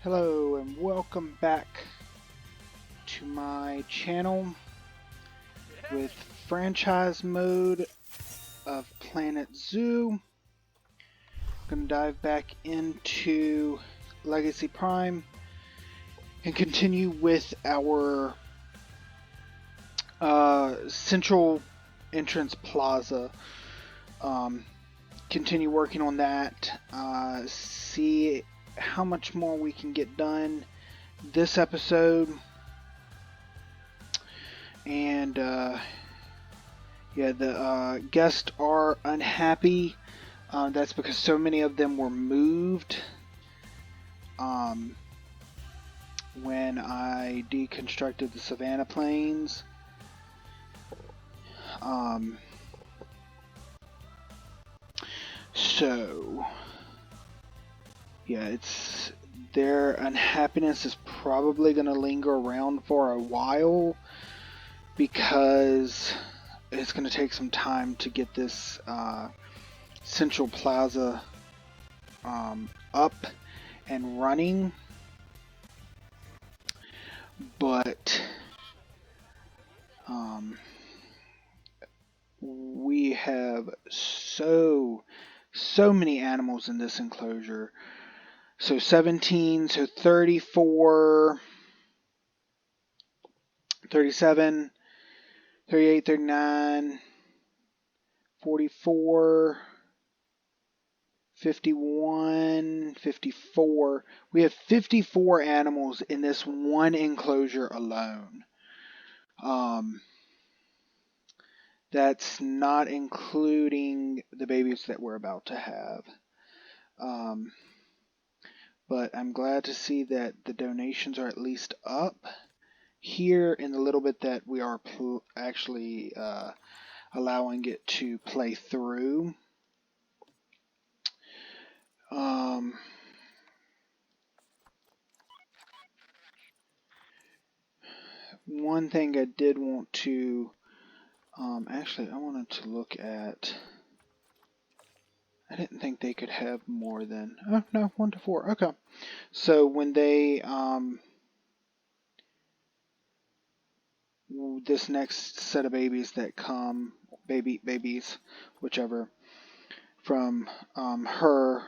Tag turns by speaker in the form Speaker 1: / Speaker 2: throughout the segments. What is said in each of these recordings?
Speaker 1: Hello and welcome back to my channel with franchise mode of Planet Zoo. I'm going to dive back into Legacy Prime and continue with our central entrance plaza. Continue working on that, see how much more we can get done this episode. And yeah, the guests are unhappy. That's because so many of them were moved when I deconstructed the Savannah Plains. So yeah, their unhappiness is probably going to linger around for a while because it's going to take some time to get this Central Plaza up and running. But we have so many animals in this enclosure. So 17, so 34, 37, 38, 39, 44, 51, 54. We have 54 animals in this one enclosure alone. That's not including the babies that we're about to have. But I'm glad to see that the donations are at least up here in the little bit that we are actually allowing it to play through. One thing I did want to actually I wanted to look at. I didn't think they could have more than, oh no, 1 to 4. Okay, so when they this next set of babies that come, babies, whichever, from her,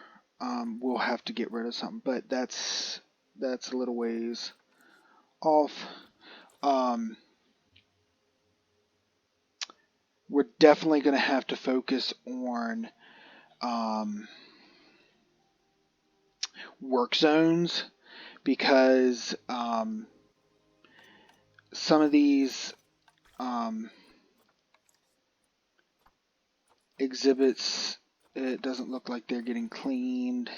Speaker 1: we'll have to get rid of something, but that's a little ways off. We're definitely going to have to focus on work zones because some of these exhibits, it doesn't look like they're getting cleaned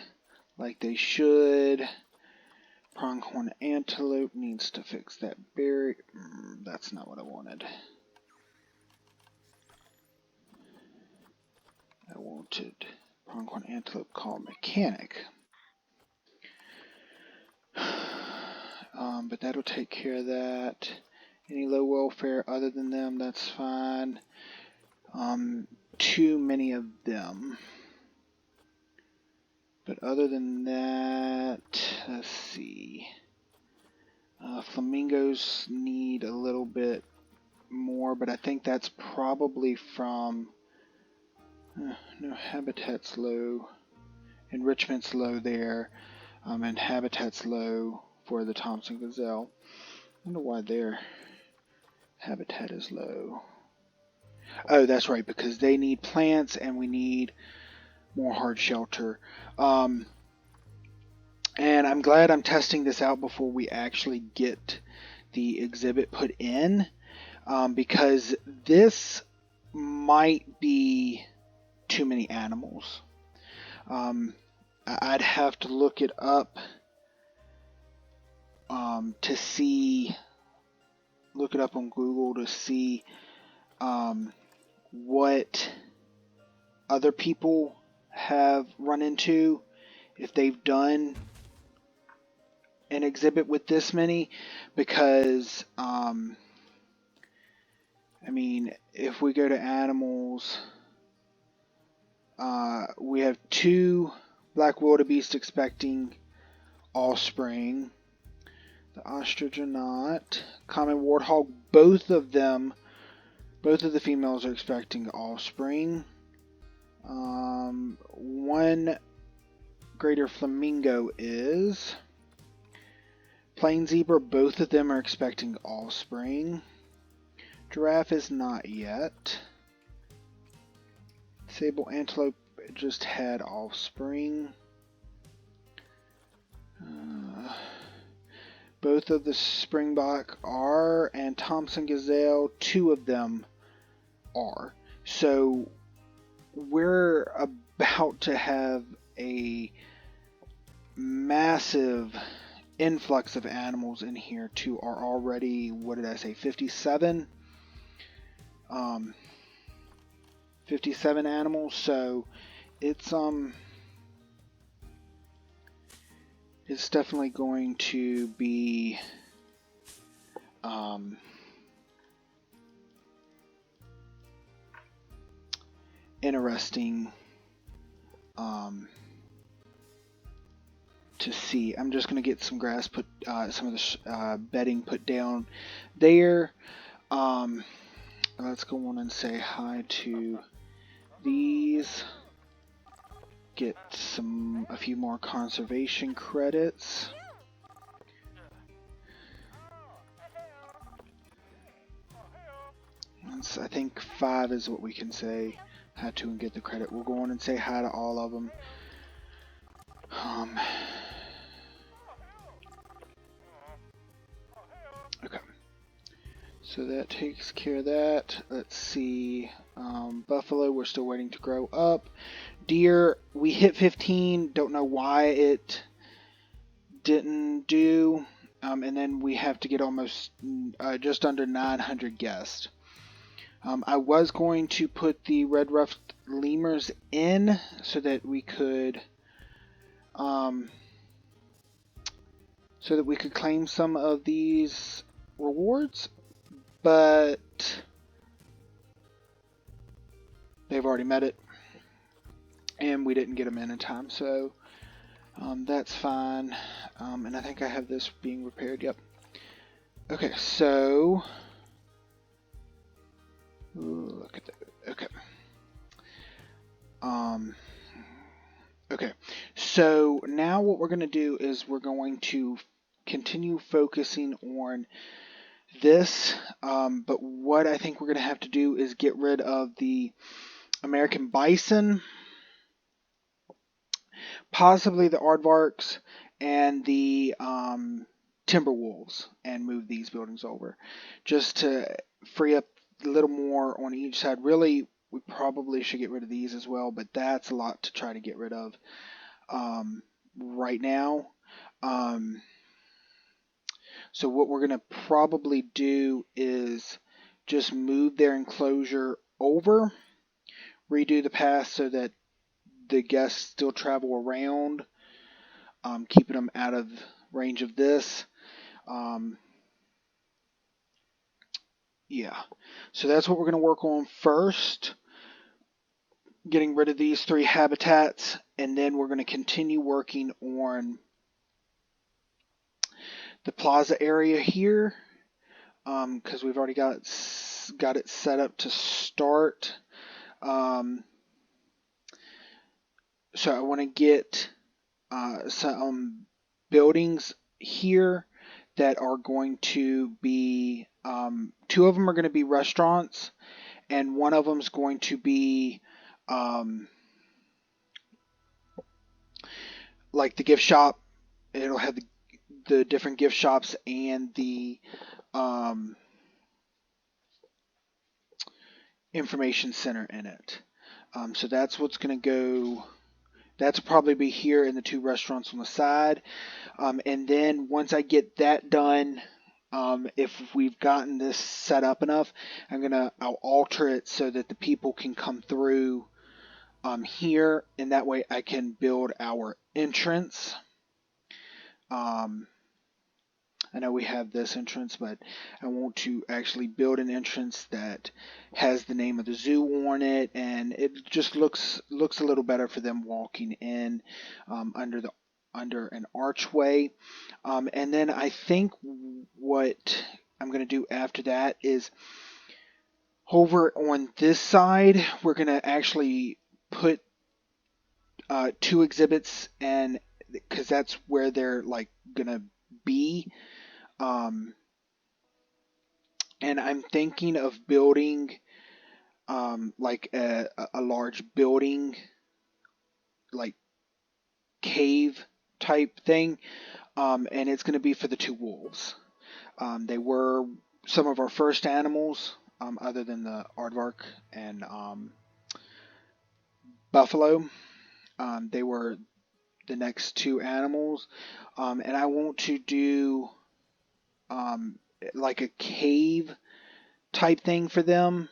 Speaker 1: like they should. Pronghorn antelope needs to fix that berry. That's not what I wanted. I wanted pronghorn antelope call mechanic. But that'll take care of that. Any low welfare other than them, that's fine. Too many of them. But other than that, let's see. Flamingos need a little bit more, but I think that's probably from no, habitat's low, enrichment's low there, and habitat's low for the Thompson gazelle. I wonder why their habitat is low. Oh, that's right, because they need plants and we need more hard shelter. And I'm glad I'm testing this out before we actually get the exhibit put in, because this might be too many animals. I'd have to look it up to see, look it up on Google to see what other people have run into if they've done an exhibit with this many, because I mean, if we go to animals, we have 2 black wildebeest expecting offspring. The ostrich are not. Common warthog, both of the females are expecting offspring. One greater flamingo is. Plain zebra, both of them are expecting offspring. Giraffe is not yet. Sable antelope just had offspring. Both of the springbok are, and Thompson gazelle, two of them are. So we're about to have a massive influx of animals in here to our already, what did I say, 57? 57 animals, so it's definitely going to be interesting to see. I'm just going to get some grass put, some of the bedding put down there. Let's go on and say hi to these. Get a few more conservation credits. I think 5 is what we can say hi to and get the credit. We'll go on and say hi to all of them. Okay. So that takes care of that. Let's see. Buffalo, we're still waiting to grow up. Deer, we hit 15. Don't know why it didn't do. And then we have to get almost just under 900 guests. I was going to put the red ruffed lemurs in so that we could claim some of these rewards, but they've already met it, and we didn't get them in time, so that's fine. And I think I have this being repaired. Yep. Okay, so look at that. Okay. Okay, so now what we're going to do is we're going to continue focusing on this, but what I think we're going to have to do is get rid of the American bison, possibly the aardvarks, and the timber wolves, and move these buildings over, just to free up a little more on each side. Really, we probably should get rid of these as well, but that's a lot to try to get rid of right now. So what we're going to probably do is just move their enclosure over, redo the path so that the guests still travel around, keeping them out of range of this. Yeah, so that's what we're going to work on first, getting rid of these 3 habitats, and then we're going to continue working on the plaza area here, because we've already got it set up to start. So I want to get some buildings here that are going to be, 2 of them are going to be restaurants, and one of them is going to be like the gift shop. It'll have the different gift shops and the information center in it. So that's what's going to go. That's probably be here in the 2 restaurants on the side. And then once I get that done, if we've gotten this set up enough, I'll alter it so that the people can come through here, and that way I can build our entrance. I know we have this entrance, but I want to actually build an entrance that has the name of the zoo on it, and it just looks a little better for them walking in under the under an archway. And then I think what I'm going to do after that is over on this side, we're going to actually put two exhibits, and because that's where they're like going to be. Um, and I'm thinking of building like a large building, like cave type thing, and it's going to be for the two wolves. They were some of our first animals, other than the aardvark and buffalo. They were the next two animals, and I want to do um, like a cave type thing for them.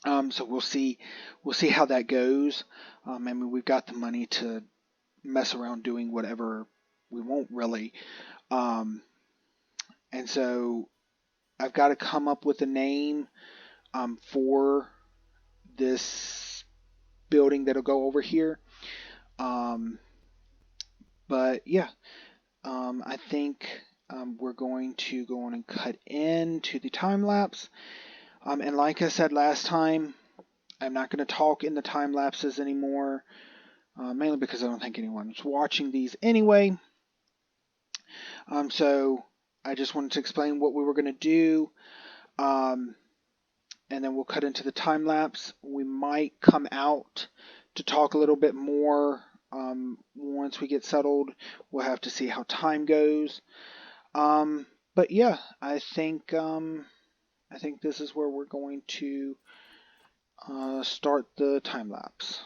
Speaker 1: So we'll see how that goes. I mean, we've got the money to mess around doing whatever we want, really. Um, and so I've got to come up with a name for this building that'll go over here. Um, but yeah, I think we're going to go on and cut into the time lapse. And like I said last time, I'm not going to talk in the time lapses anymore, mainly because I don't think anyone's watching these anyway. So I just wanted to explain what we were going to do. Um, and then we'll cut into the time lapse. We might come out to talk a little bit more once we get settled. We'll have to see how time goes. But yeah, I think this is where we're going to start the time lapse.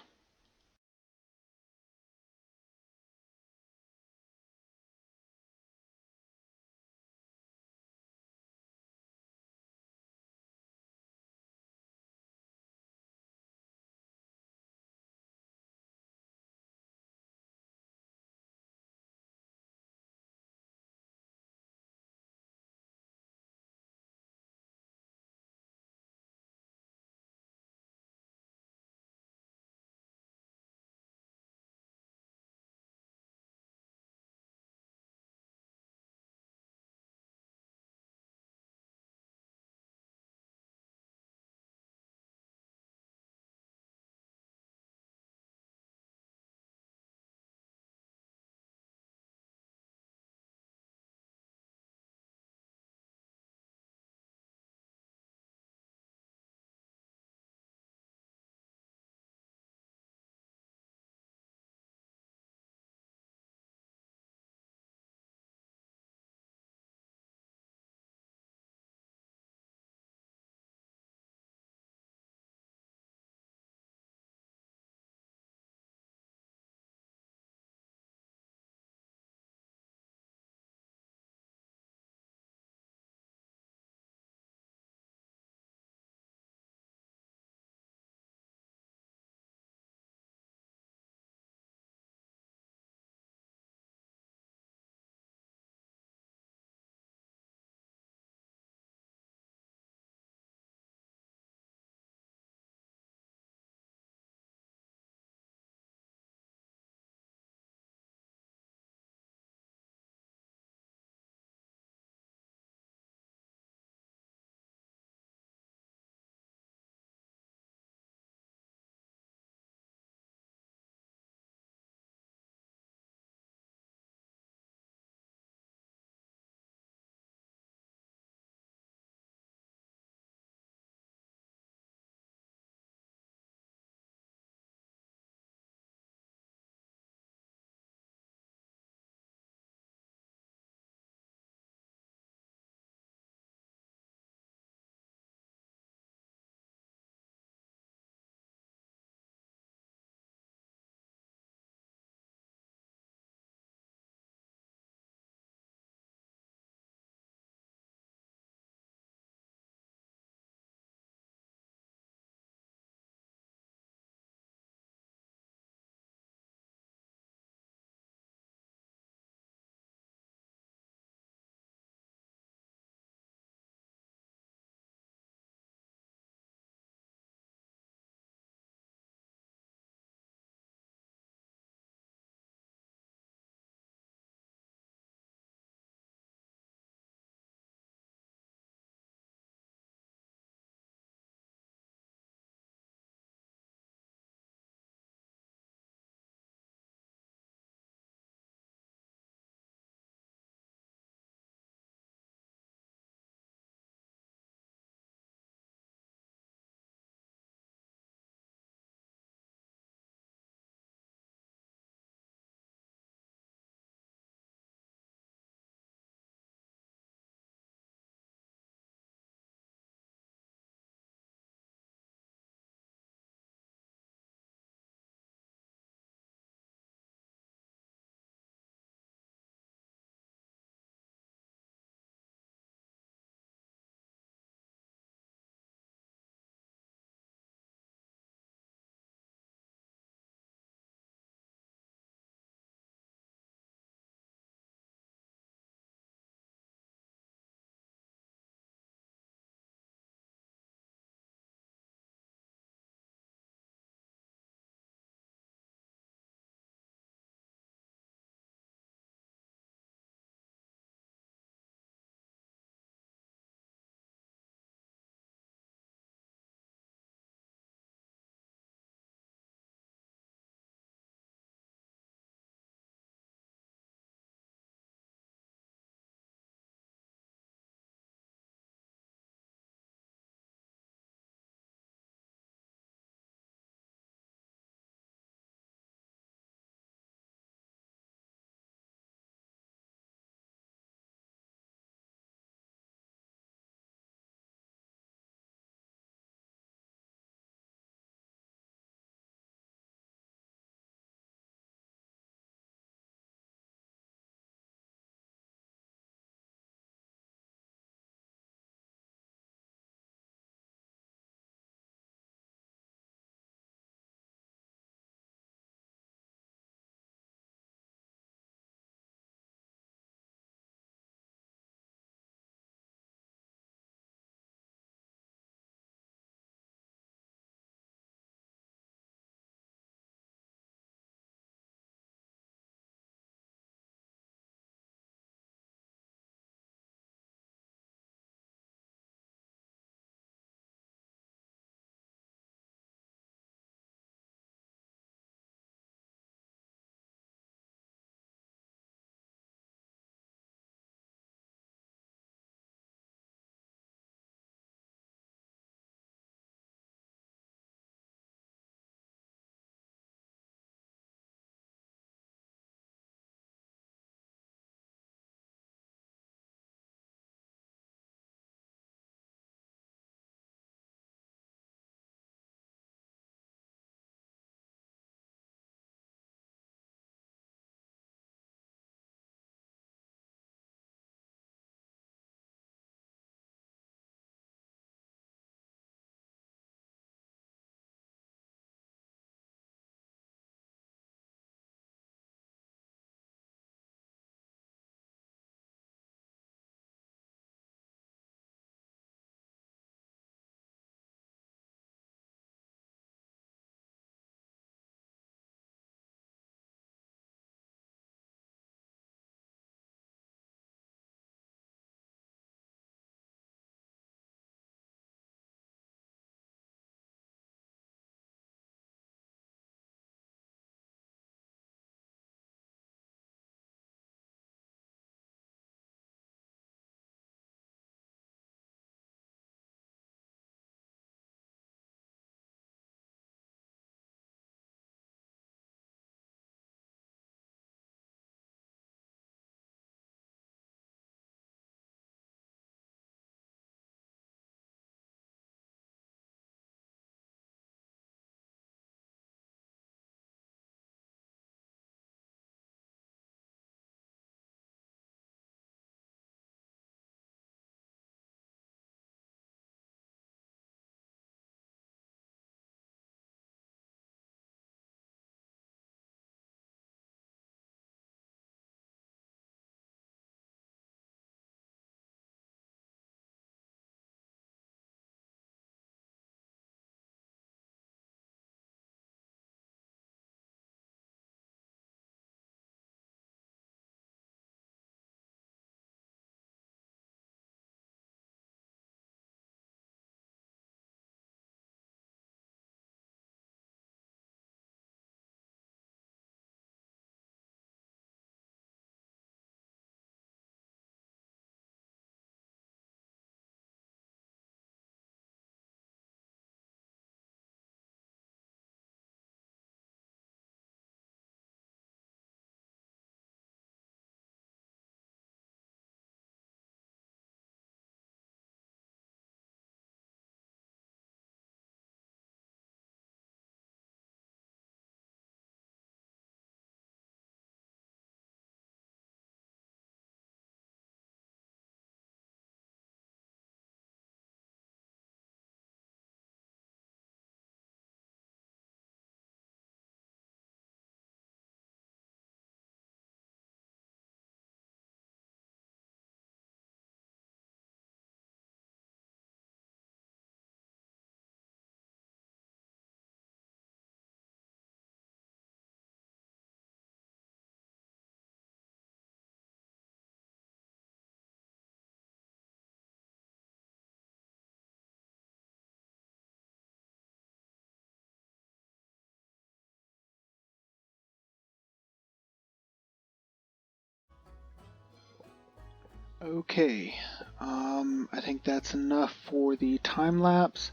Speaker 1: Okay, I think that's enough for the time lapse.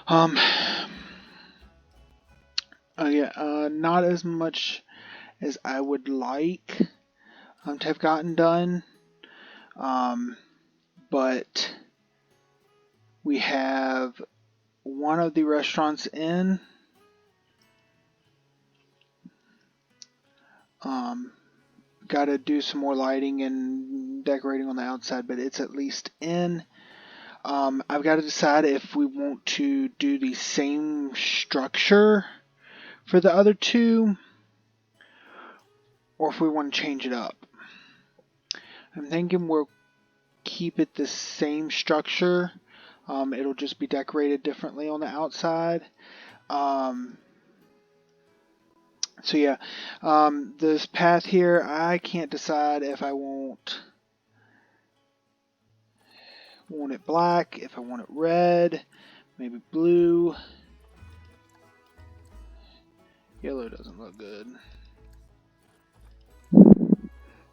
Speaker 1: Not as much as I would like to have gotten done, but we have one of the restaurants in. Got to do some more lighting and decorating on the outside, but it's at least in. I've got to decide if we want to do the same structure for the other two, or if we want to change it up. I'm thinking we'll keep it the same structure. It'll just be decorated differently on the outside. So yeah, this path here, I can't decide if I want it black, if I want it red, maybe blue. Yellow doesn't look good.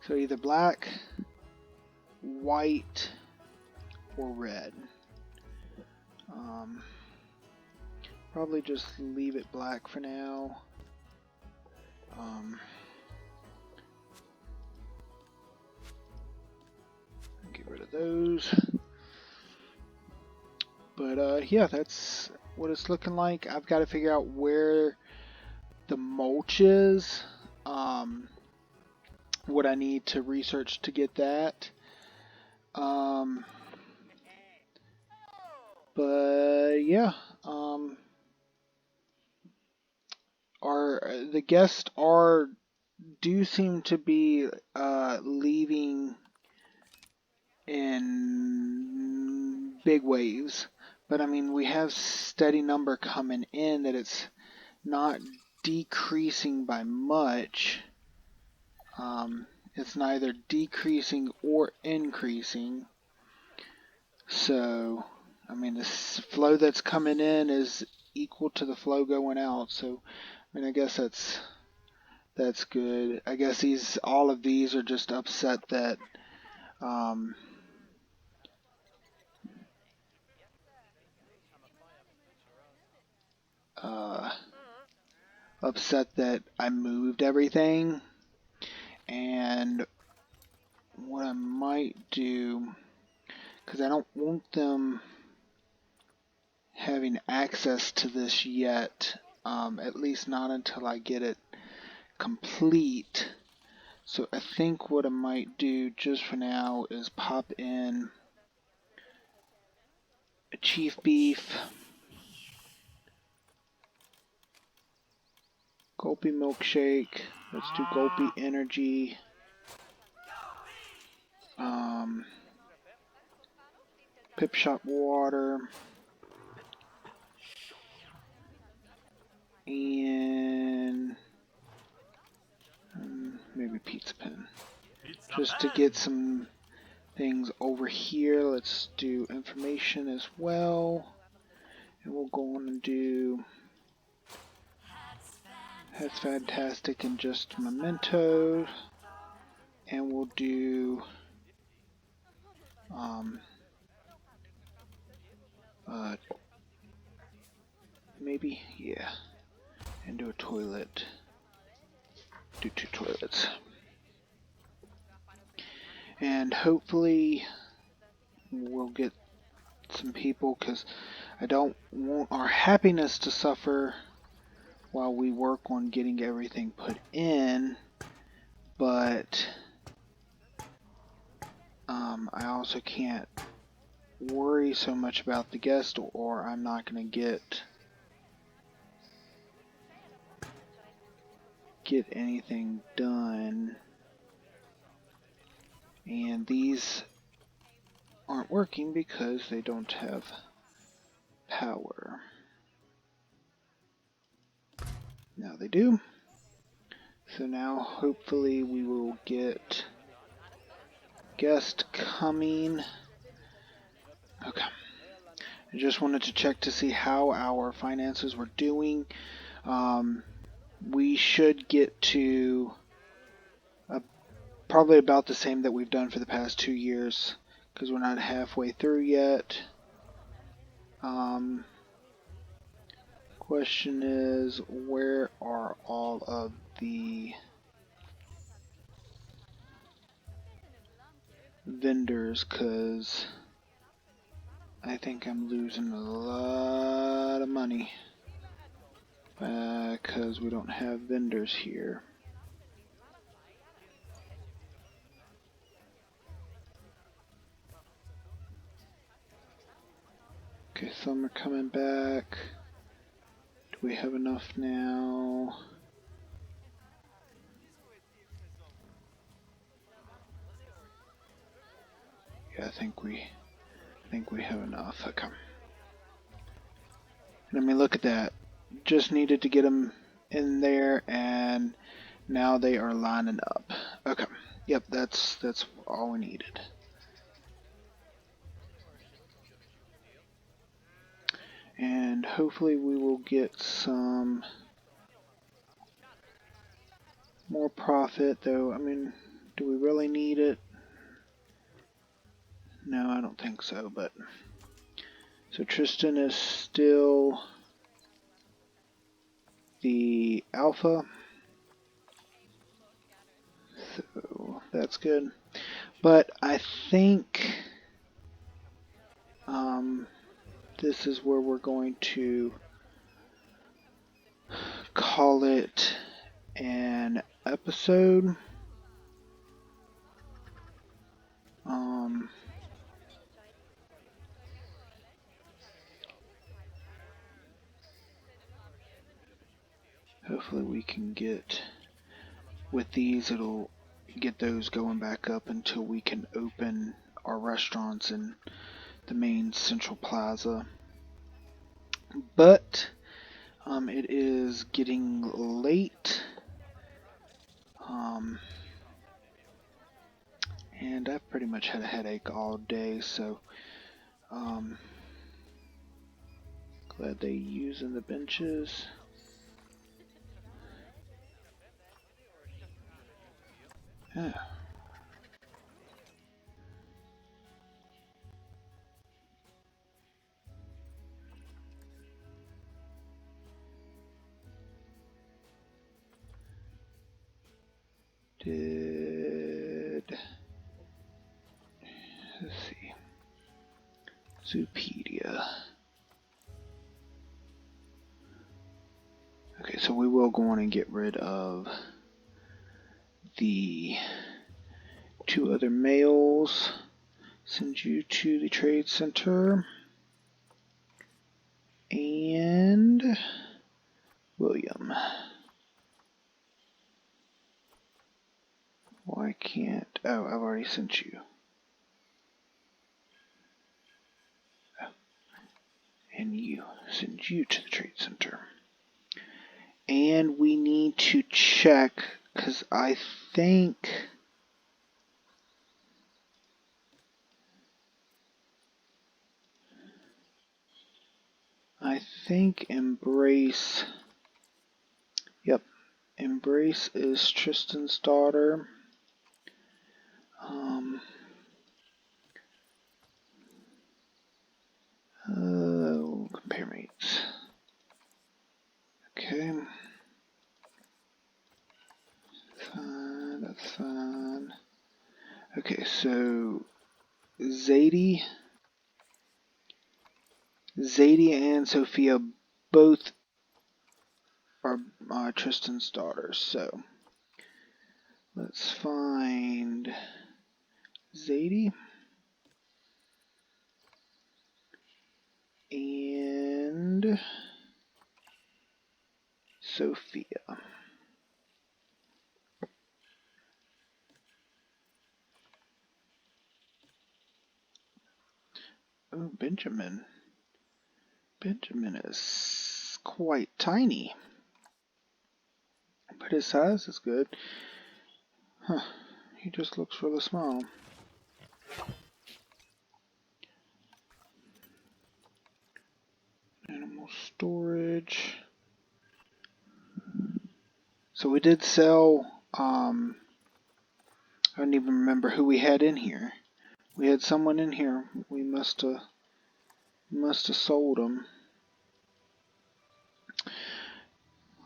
Speaker 1: So either black, white, or red. Probably just leave it black for now. Get rid of those. But yeah, that's what it's looking like. I've got to figure out where the mulch is. What I need to research to get that. But yeah, the guests do seem to be leaving in big waves, but I mean we have steady number coming in that it's not decreasing by much. It's neither decreasing or increasing. So, I mean, the flow that's coming in is equal to the flow going out. So, I mean, I guess that's good. I guess all of these are just upset that I moved everything. And what I might do, because I don't want them having access to this yet, at least not until I get it complete. So I think what I might do just for now is pop in a chief beef, Gulpy milkshake, let's do Gulpy energy, Pip Shop water, and maybe Pizza Pen. Just to get some things over here, let's do information as well. And we'll go on and do That's Fantastic and just Memento. And we'll do maybe, yeah, and do a toilet. Do 2 toilets. And hopefully we'll get some people, because I don't want our happiness to suffer while we work on getting everything put in, but I also can't worry so much about the guest, or I'm not going to get anything done. And these aren't working because they don't have power. Now they do. So now hopefully we will get guest coming. Okay. I just wanted to check to see how our finances were doing. We should get to a probably about the same that we've done for the past 2 years, because we're not halfway through yet. Question is, where are all of the vendors? Because I think I'm losing a lot of money because we don't have vendors here. Okay, some are coming back. Do we have enough now? Yeah, I think we have enough. Okay. And I mean, look at that. Just needed to get them in there, and now they are lining up. Okay. Yep, that's all we needed. And hopefully we will get some more profit, though. I mean, do we really need it? No, I don't think so, but so Tristan is still the alpha, so that's good. But I think this is where we're going to call it an episode. Hopefully we can get, with these, it'll get those going back up until we can open our restaurants in the main central plaza. But it is getting late, and I've pretty much had a headache all day, so glad they using the benches. Yeah. Let's see, Zoopedia. Okay, so we will go on and get rid of the 2 other males. Send you to the trade center. And William. Why can't... Oh, I've already sent you. Oh. And you. Send you to the trade center. And we need to check, because I think... Embrace... Yep. Embrace is Tristan's daughter. Compare mates. Okay. Fine, that's fine. Okay, so Zadie and Sophia both are Tristan's daughters, so let's find Zadie and Sophia. Oh, Benjamin. Benjamin is quite tiny, but his size is good. Huh, he just looks really small. Animal storage. So we did sell I don't even remember who we had in here. We had someone in here. We must have sold him.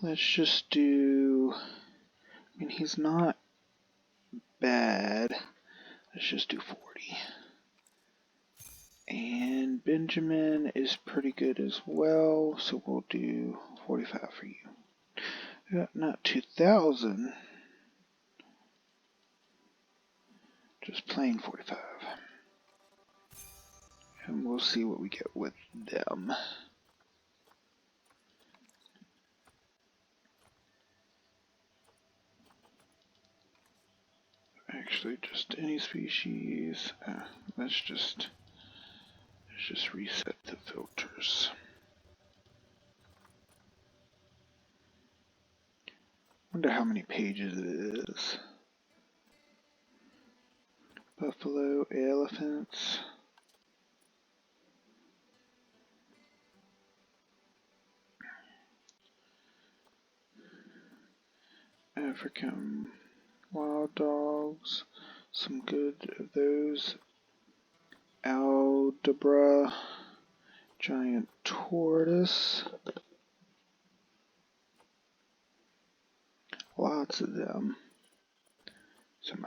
Speaker 1: Let's just do. I mean, he's not bad. Let's just do 40. And Benjamin is pretty good as well, so we'll do 45 for you. Not 2,000. Just plain 45. And we'll see what we get with them. Actually, just any species. Let's just reset the filters. Wonder how many pages it is. Buffalo, elephants. African wild dogs. Some good of those. Aldabra. Giant tortoise. Lots of them. Some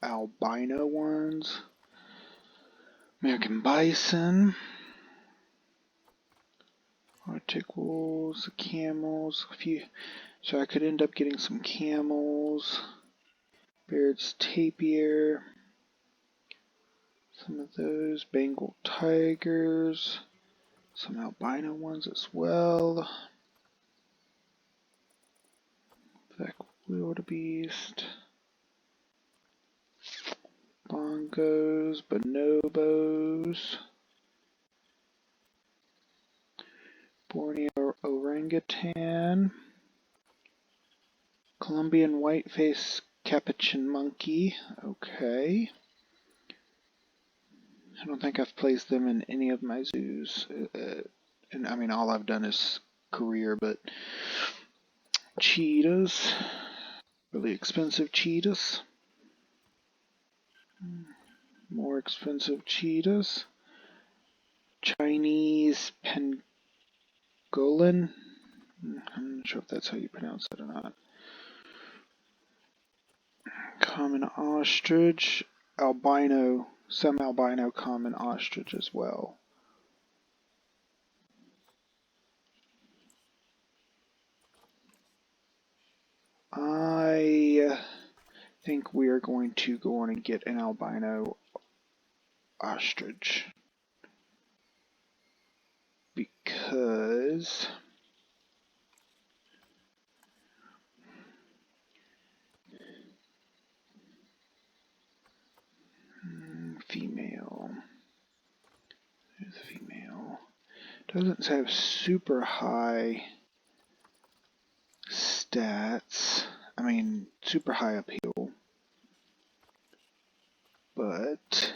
Speaker 1: albino ones. American bison. Articles, camels, a few. So I could end up getting some camels. Baird's tapir. Some of those. Bengal tigers. Some albino ones as well. Black wildebeest. Bongos, bonobos. Borneo orangutan. Colombian whiteface capuchin monkey. Okay. I don't think I've placed them in any of my zoos. And I mean, all I've done is career, but cheetahs. Really expensive cheetahs. More expensive cheetahs. Chinese pangolin. I'm not sure if that's how you pronounce it or not. Common ostrich. Albino. Some albino common ostrich as well. I think we are going to go on and get an albino ostrich. Because female. There's a female. Doesn't have super high stats. I mean, super high appeal. But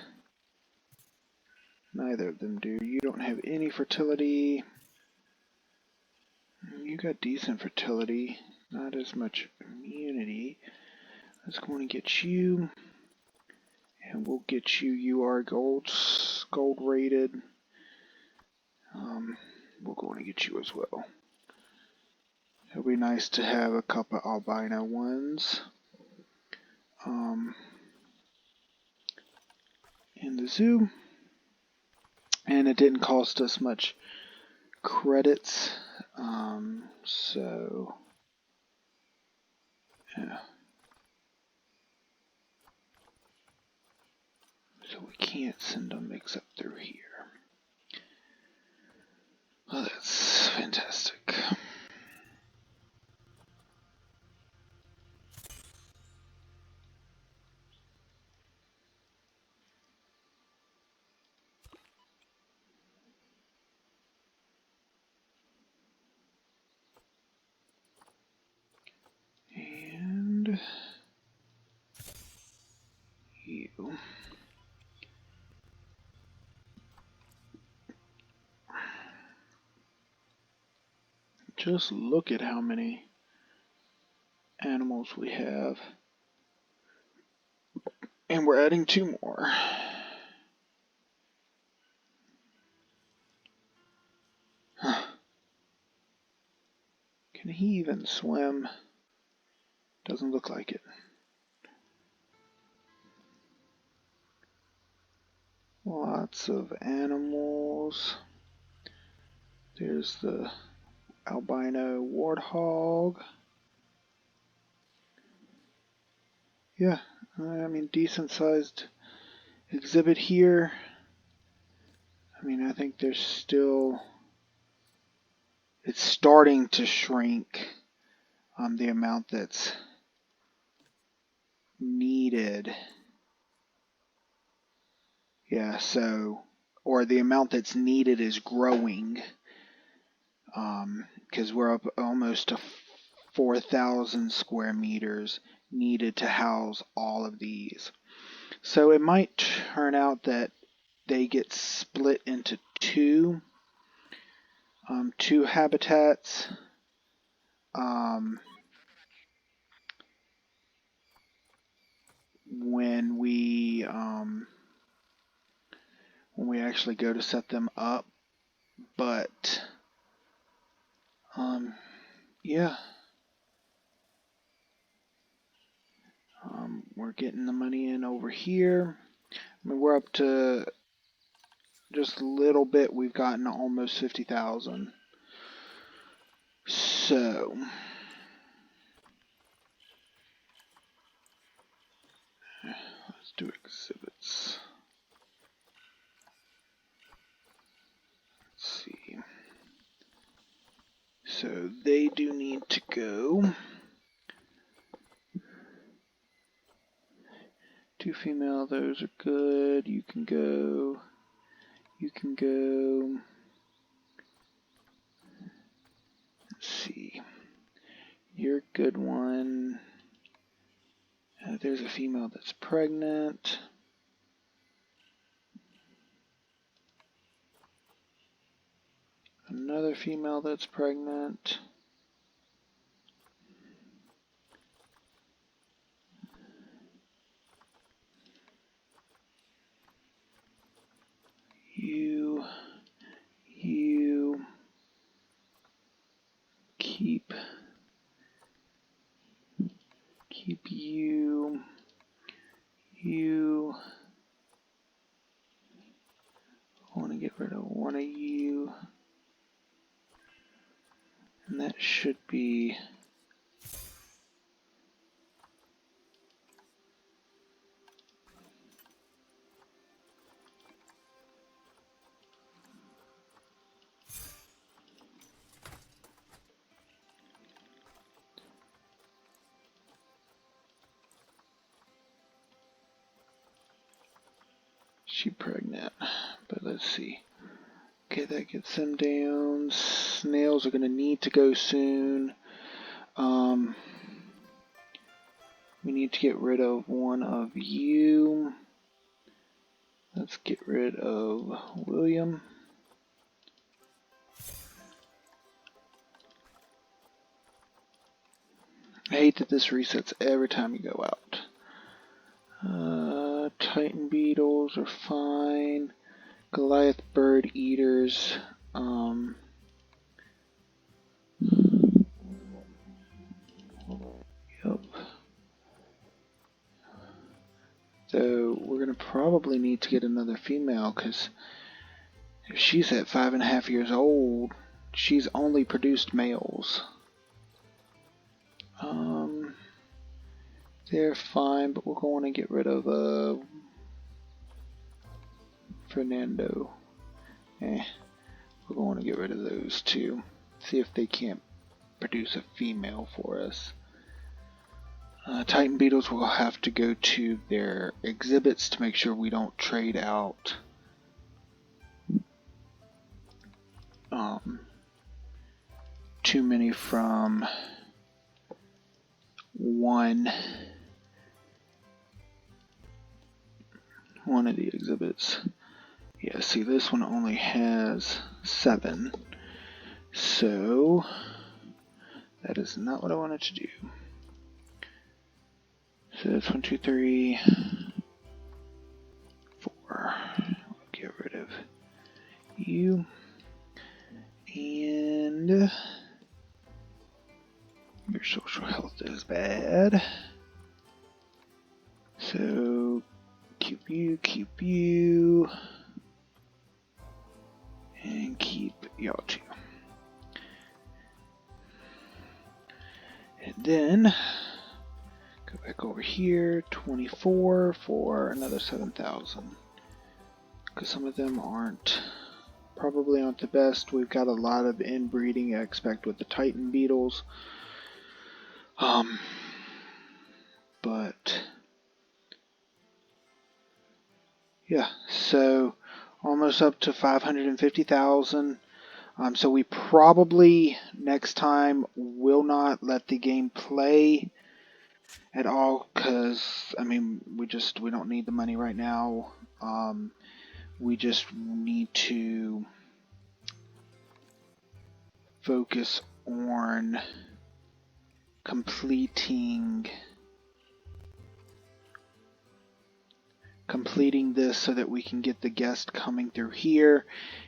Speaker 1: neither of them do. You don't have any fertility. You got decent fertility. Not as much immunity. Let's go and get you. And we'll get you. You are gold rated. We'll go and get you as well. It'll be nice to have a couple of albino ones in the zoo. And it didn't cost us much credits. So, yeah. So we can't send them except through here. Well, that's fantastic. And you. Just look at how many animals we have. And we're adding 2 more. Huh. Can he even swim? Doesn't look like it. Lots of animals. There's the albino warthog. Yeah, I mean, decent sized exhibit here. I mean, I think there's still, it's starting to shrink the amount that's needed. Yeah, so, or the amount that's needed is growing, because we're up almost to 4,000 square meters needed to house all of these. So it might turn out that they get split into two habitats. When we actually go to set them up, but yeah, we're getting the money in over here. I mean, we're up to just a little bit. We've gotten almost 50,000. So let's do exhibits. Let's see. So they do need to go. 2 female, those are good. You can go. You can go. Let's see. You're a good one. There's a female that's pregnant. Another female that's pregnant. You keep you. I want to get rid of one of you. And that should be she pregnant. But let's see. Okay, that gets them down. Snails are going to need to go soon. We need to get rid of one of you. Let's get rid of William. I hate that this resets every time you go out. Titan beetles are fine. Goliath bird eaters. Yep. So we're gonna probably need to get another female, because if she's at 5.5 years old, she's only produced males. They're fine, but we're going to get rid of Fernando. We're going to get rid of those two. See if they can't produce a female for us. Titan beetles will have to go to their exhibits to make sure we don't trade out too many from one of the exhibits. Yeah, see, this one only has 7, so that is not what I wanted to do. So that's 1, 2, 3. you. And your social health is bad. So keep you, and keep y'all two. And then go back over here, 24 for another 7,000. Because some of them probably aren't the best. We've got a lot of inbreeding I expect with the Titan beetles. But yeah, so almost up to 550,000. So we probably next time will not let the game play at all, because I mean we don't need the money right now. We just need to focus on completing this so that we can get the guest coming through here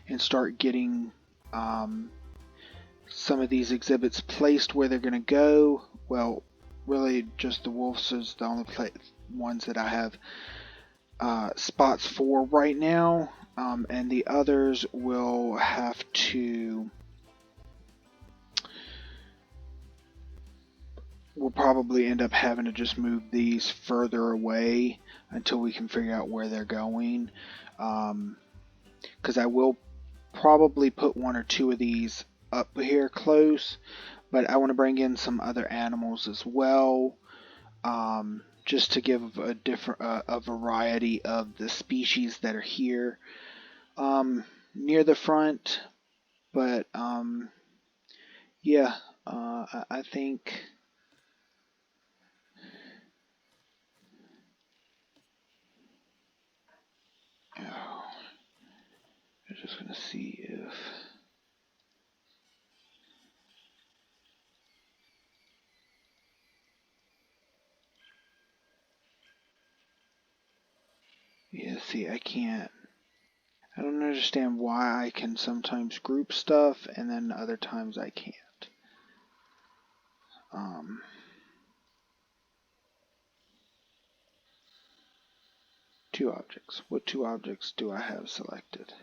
Speaker 1: and start getting some of these exhibits placed where they're going to go. Well, really just the wolves is the only ones that I have spots for right now, and the others will have to we'll probably end up having to just move these further away until we can figure out where they're going, because I will probably put one or two of these up here close, but I want to bring in some other animals as well, just to give a variety of the species that are here near the front. But yeah, I think I'm just gonna see if see, I can't. I don't understand why I can sometimes group stuff and then other times I can't. Two objects. What two objects do I have selected?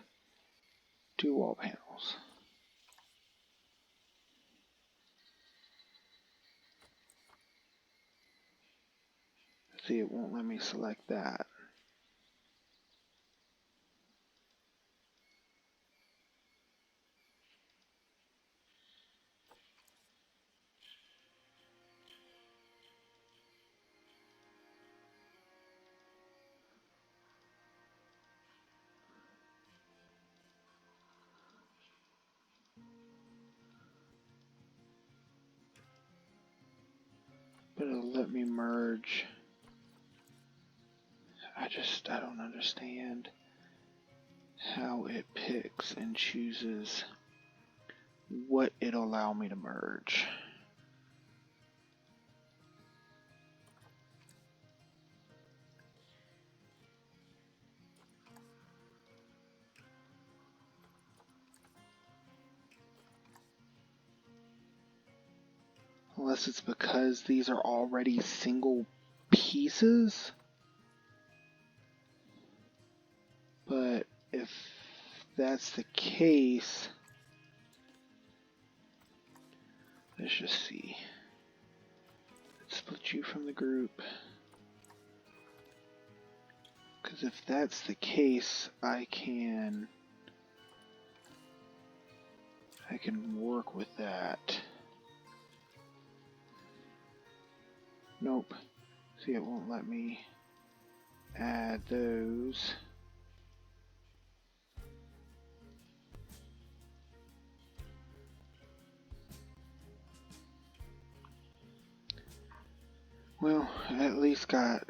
Speaker 1: Two wall panels. See, it won't let me select that. But it'll let me merge. I don't understand how it picks and chooses what it'll allow me to merge. Unless it's because these are already single pieces. But if that's the case, let's just see. Let's split you from the group. Because if that's the case, I can work with that. Nope. See, it won't let me add those. Well, I at least got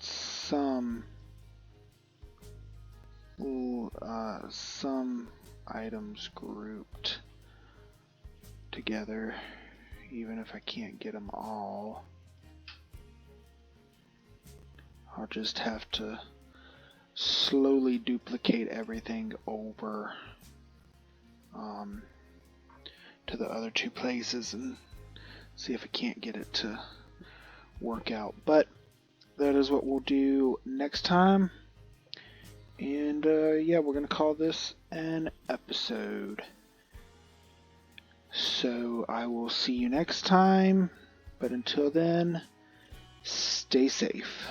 Speaker 1: some items grouped together, even if I can't get them all. I'll just have to slowly duplicate everything over to the other two places and see if I can't get it to work out. But that is what we'll do next time. And yeah, we're going to call this an episode. So I will see you next time. But until then, stay safe.